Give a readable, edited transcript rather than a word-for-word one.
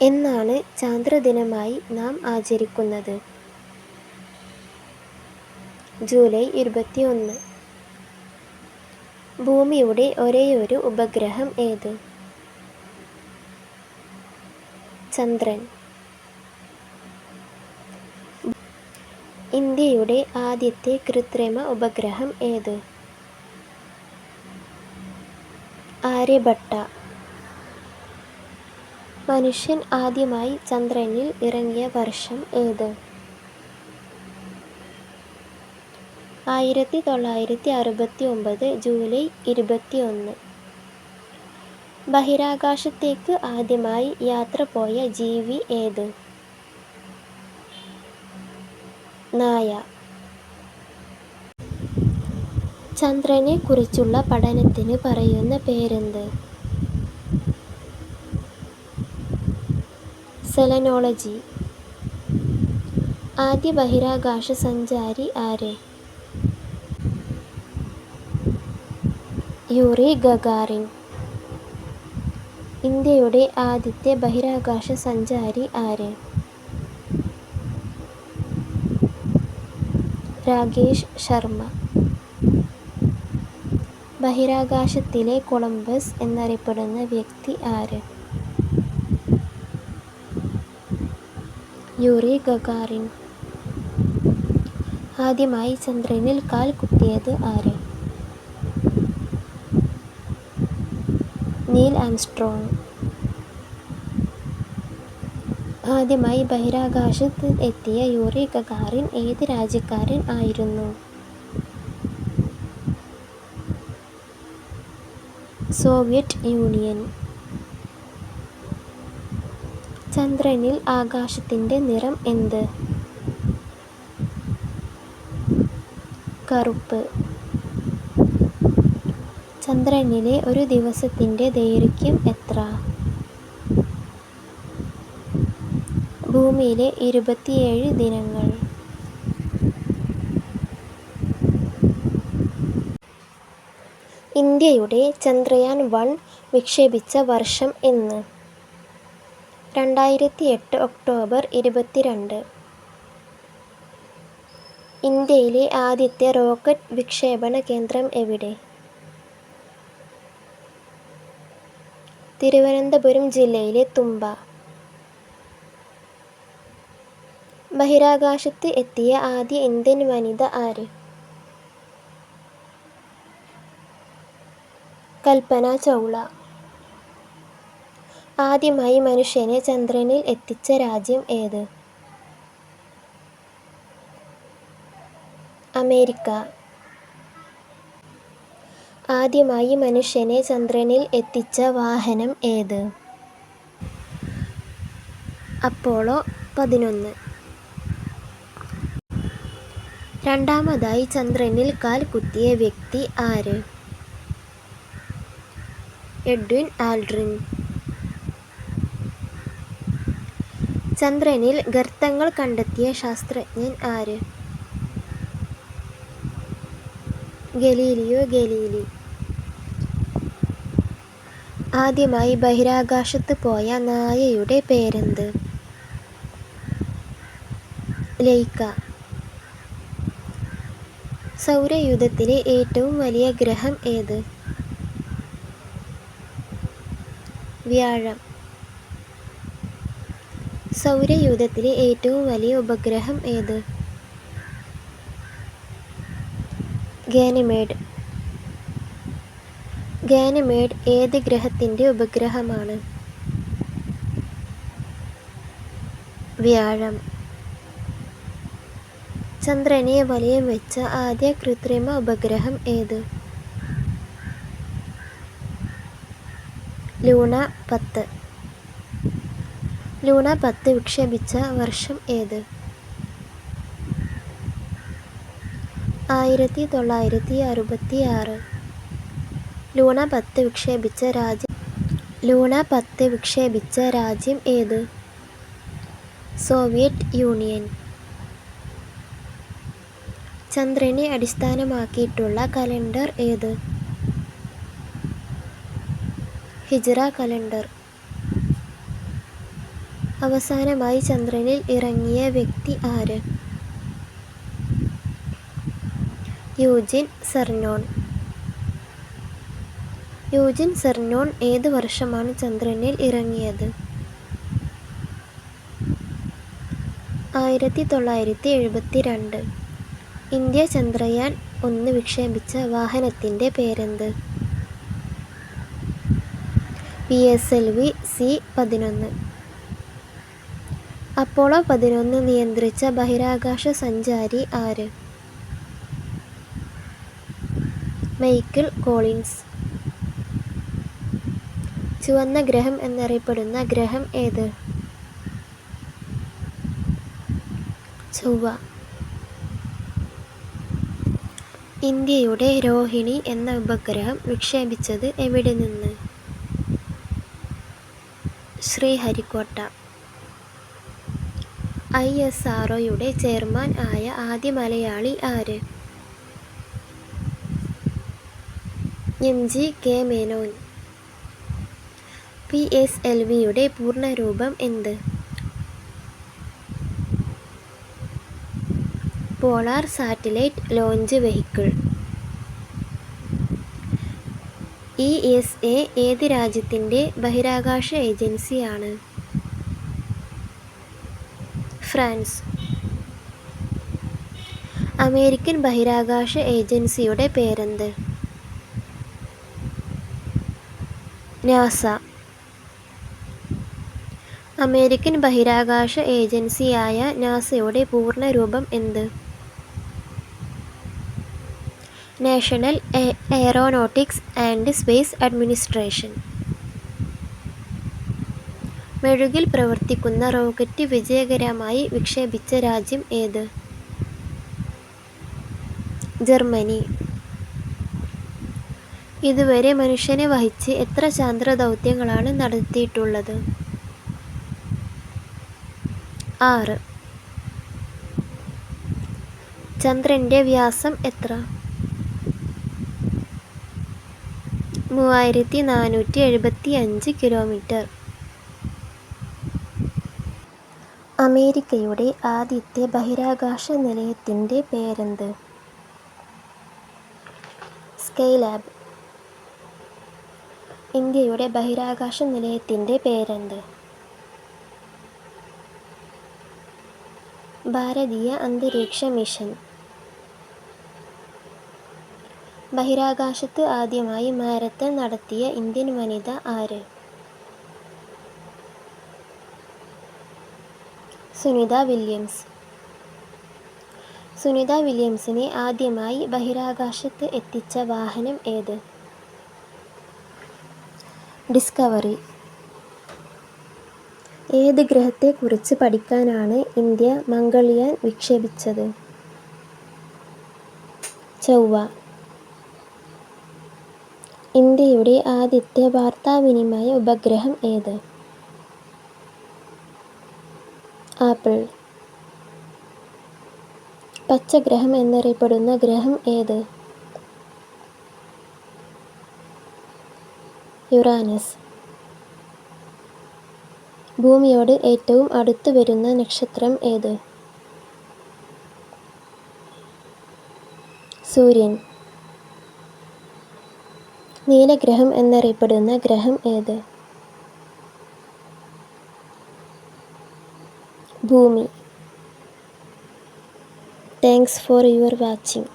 എന്നാണ് ചാന്ദ്രദിനമായി നാം ആചരിക്കുന്നത്? ജൂലൈ 21. ഭൂമിയുടെ ഒരേയൊരു ഉപഗ്രഹം ഏത്? ചന്ദ്രൻ. ഇന്ത്യയുടെ ആദ്യത്തെ കൃത്രിമ ഉപഗ്രഹം ഏത്? ആര്യഭട്ട. മനുഷ്യൻ ആദ്യമായി ചന്ദ്രനിൽ ഇറങ്ങിയ വർഷം ഏത്? 1969 ജൂലൈ 21. ബഹിരാകാശത്തേക്ക് ആദ്യമായി യാത്ര പോയ ജീവി ഏത്? നായ. ചന്ദ്രനെ കുറിച്ചുള്ള പഠനത്തിന് പറയുന്ന പേരെന്ത്? സെലനോളജി. ആദ്യ ബഹിരാകാശ സഞ്ചാരി ആര്? Yuri Gagarin. ഇന്ത്യയുടെ ആദ്യത്തെ ബഹിരാകാശ സഞ്ചാരി ആര്? രാകേഷ് ശർമ്മ. ബഹിരാകാശത്തിലെ കൊളംബസ് എന്നറിയപ്പെടുന്ന വ്യക്തി ആര്? Yuri Gagarin. ആദ്യമായി ചന്ദ്രനിൽ കാൽ കുത്തിയത് ആര്? Neil Armstrong. ആദ്യമായി ബഹിരാകാശത്ത് എത്തിയ യൂറി ഗഗാറിൻ ഏത് രാജ്യക്കാരൻ ആയിരുന്നു? Soviet Union. ചന്ദ്രനിൽ ആകാശത്തിന്റെ നിറം എന്ത്? കറുപ്പ്. ചന്ദ്രനിലെ ഒരു ദിവസത്തിന്റെ ദൈർഘ്യം എത്ര? ഭൂമിയിലെ 27 ദിനങ്ങൾ. ഇന്ത്യയുടെ ചന്ദ്രയാൻ 1 വിക്ഷേപിച്ച വർഷം എന്ന്? 2008 ഒക്ടോബർ 22. ഇന്ത്യയിലെ ആദ്യത്തെ റോക്കറ്റ് വിക്ഷേപണ കേന്ദ്രം എവിടെ? തിരുവനന്തപുരം ജില്ലയിലെ തുമ്പ. ബഹിരാകാശത്ത് എത്തിയ ആദ്യ ഇന്ത്യൻ വനിത ആര്? കൽപ്പന ചൗള. ആദ്യമായി മനുഷ്യനെ ചന്ദ്രനിൽ എത്തിച്ച രാജ്യം ഏത്? അമേരിക്ക. ആദ്യമായി മനുഷ്യനെ ചന്ദ്രനിൽ എത്തിച്ച വാഹനം ഏത്? അപ്പോളോ 11. രണ്ടാമതായി ചന്ദ്രനിൽ കാൽ കുത്തിയ വ്യക്തി ആര്? Edwin Aldrin. ചന്ദ്രനിൽ ഗർത്തങ്ങൾ കണ്ടെത്തിയ ശാസ്ത്രജ്ഞൻ ആര്? Galileo Galilei. ആദ്യമായി ബഹിരാകാശത്ത് പോയ നായയുടെ പേരെന്ത്? ലൈക്ക. സൗരയൂഥത്തിലെ ഏറ്റവും വലിയ ഗ്രഹം ഏത്? വ്യാഴം. സൗരയൂഥത്തിലെ ഏറ്റവും വലിയ ഉപഗ്രഹം ഏത്? ഗാനിമേഡ്. ഗാനിമേഡ് ഏത് ഗ്രഹത്തിന്റെ ഉപഗ്രഹമാണ്? വ്യാഴം. ചന്ദ്രനെ വലയം വെച്ച ആദ്യ കൃത്രിമ ഉപഗ്രഹം ഏത്? ലൂണ 10. ലൂണ 10 വിക്ഷേപിച്ച വർഷം ഏത്? 1966. ലൂണ 10 വിക്ഷേപിച്ച രാജ്യം ഏത്? Soviet union. ചന്ദ്രനെ അടിസ്ഥാനമാക്കിയിട്ടുള്ള കലണ്ടർ ഏത്? ഹിജ്റ കലണ്ടർ. അവസാനമായി ചന്ദ്രനിൽ ഇറങ്ങിയ വ്യക്തി ആര്? യൂജിൻ സെർനോൺ. യൂജിൻ സെർനോൺ ഏത് വർഷമാണ് ചന്ദ്രനിൽ ഇറങ്ങിയത്? 1972. ഇന്ത്യ ചന്ദ്രയാൻ 1 വിക്ഷേപിച്ച വാഹനത്തിൻ്റെ പേരെന്ത്? PSLV-C-11. അപ്പോളോ 11 നിയന്ത്രിച്ച ബഹിരാകാശ സഞ്ചാരി ആര്? Michael Collins. ചുവന്ന ഗ്രഹം എന്നറിയപ്പെടുന്ന ഗ്രഹം ഏത്? ചൊവ്വ. ഇന്ത്യയുടെ രോഹിണി എന്ന ഉപഗ്രഹം വിക്ഷേപിച്ചത് എവിടെ നിന്ന്? ശ്രീഹരിക്കോട്ട. ISROയുടെ ചെയർമാൻ ആയ ആദ്യ മലയാളി ആര്? MGK മേനോൻ. PSLVയുടെ പൂർണ്ണരൂപം എന്ത്? Polar satellite launch vehicle. ESA ഏത് രാജ്യത്തിൻ്റെ ബഹിരാകാശ ഏജൻസിയാണ്? ഫ്രാൻസ്. അമേരിക്കൻ ബഹിരാകാശ ഏജൻസിയുടെ പേരെന്ത്? നാസ. അമേരിക്കൻ ബഹിരാകാശ ഏജൻസിയായ നാസയുടെ പൂർണ്ണരൂപം എന്ത്? National Aeronautics and Space Administration. മെഴുകിൽ പ്രവർത്തിക്കുന്ന റോക്കറ്റ് വിജയകരമായി വിക്ഷേപിച്ച രാജ്യം ഏത്? ജർമ്മനി. ഇതുവരെ മനുഷ്യനെ വഹിച്ച് എത്ര ചാന്ദ്ര ദൗത്യങ്ങളാണ് നടത്തിയിട്ടുള്ളത്? 6. ചന്ദ്രൻ്റെ വ്യാസം എത്ര? 3475 കിലോമീറ്റർ. അമേരിക്കയുടെ ആദ്യത്തെ ബഹിരാകാശ നിലയത്തിൻ്റെ പേരെന്ത്? സ്കൈലാബ്. ഇന്ത്യയുടെ ബഹിരാകാശ നിലയത്തിൻ്റെ പേരെന്ത്? ഭാരതീയ അന്തരീക്ഷ മിഷൻ. ബഹിരാകാശത്ത് ആദ്യമായി മാരത്തൺ നടത്തിയ ഇന്ത്യൻ വനിത ആര്? സുനിത വില്യംസ്. സുനിത വില്യംസിനെ ആദ്യമായി ബഹിരാകാശത്ത് എത്തിച്ച വാഹനം ഏത്? ഡിസ്കവറി. ഏത് ഗ്രഹത്തെക്കുറിച്ച് പഠിക്കാനാണ് ഇന്ത്യ മംഗൾയാൻ വിക്ഷേപിച്ചത്? ചൊവ്വ. ഇന്ത്യയുടെ ആദ്യത്തെ വാർത്താവിനിമയ ഉപഗ്രഹം ഏത്? ആപ്പിൾ. പച്ചഗ്രഹം എന്നറിയപ്പെടുന്ന ഗ്രഹം ഏത്? യുറാനസ്. ഭൂമിയോട് ഏറ്റവും അടുത്ത് വരുന്ന നക്ഷത്രം ഏത്? സൂര്യൻ. നീലഗ്രഹം എന്നറിയപ്പെടുന്ന ഗ്രഹം ഏത്? ഭൂമി. Thanks for your watching.